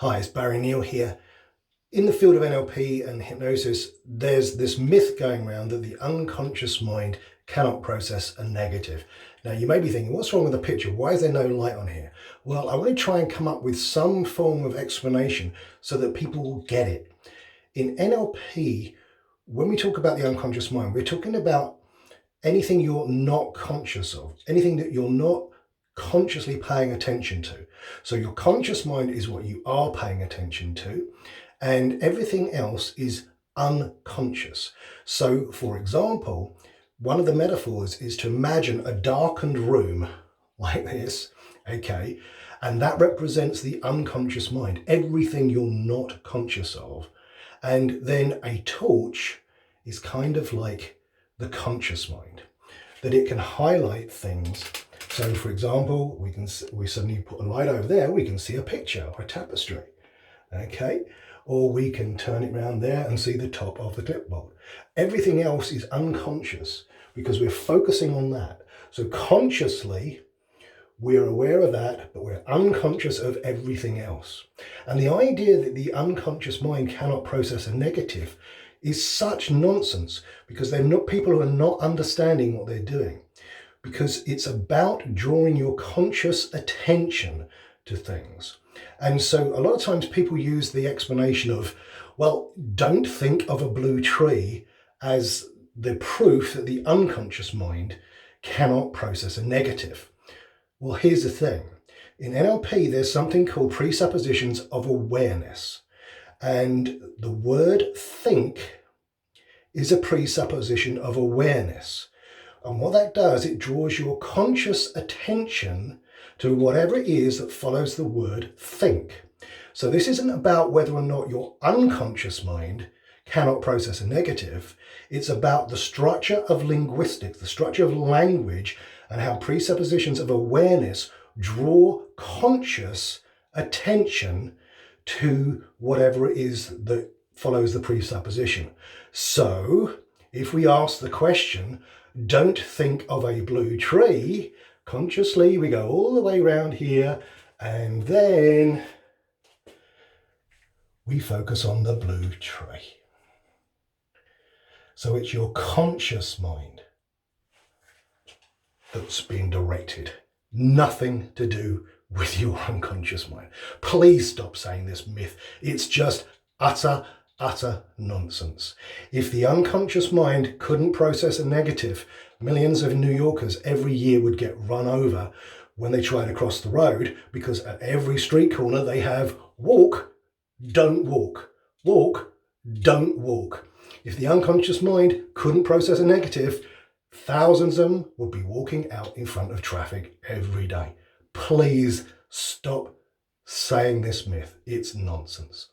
Hi, it's Neale here. In the field of NLP and hypnosis, there's this myth going around that the unconscious mind cannot process a negative. Now, you may be thinking, what's wrong with the picture? Why is there no light on here? Well, I want to try and come up with some form of explanation so that people will get it. In NLP, when we talk about the unconscious mind, we're talking about anything you're not conscious of, anything that you're not consciously paying attention to. So your conscious mind is what you are paying attention to, and everything else is unconscious. So, for example, one of the metaphors is to imagine a darkened room like this, okay, and that represents the unconscious mind, everything you're not conscious of. And then a torch is kind of like the conscious mind, that it can highlight things. So, for example, we suddenly put a light over there, we can see a picture or a tapestry, okay? Or we can turn it around there and see the top of the clipboard. Everything else is unconscious because we're focusing on that. So consciously, we're aware of that, but we're unconscious of everything else. And the idea that the unconscious mind cannot process a negative is such nonsense, because people who are not understanding what they're doing. Because it's about drawing your conscious attention to things. And so a lot of times people use the explanation of, well, don't think of a blue tree as the proof that the unconscious mind cannot process a negative. Well, here's the thing. In NLP, there's something called presuppositions of awareness. And the word think is a presupposition of awareness. And what that does, it draws your conscious attention to whatever it is that follows the word think. So this isn't about whether or not your unconscious mind cannot process a negative. It's about the structure of linguistics, the structure of language, and how presuppositions of awareness draw conscious attention to whatever it is that follows the presupposition. So if we ask the question, don't think of a blue tree, consciously we go all the way around here, and then we focus on the blue tree. So it's your conscious mind that's being directed, nothing to do with your unconscious mind. Please stop saying this myth. It's just utter nonsense. If the unconscious mind couldn't process a negative, millions of New Yorkers every year would get run over when they try to cross the road, because at every street corner they have walk, don't walk, walk, don't walk. If the unconscious mind couldn't process a negative, thousands of them would be walking out in front of traffic every day. Please stop saying this myth. It's nonsense.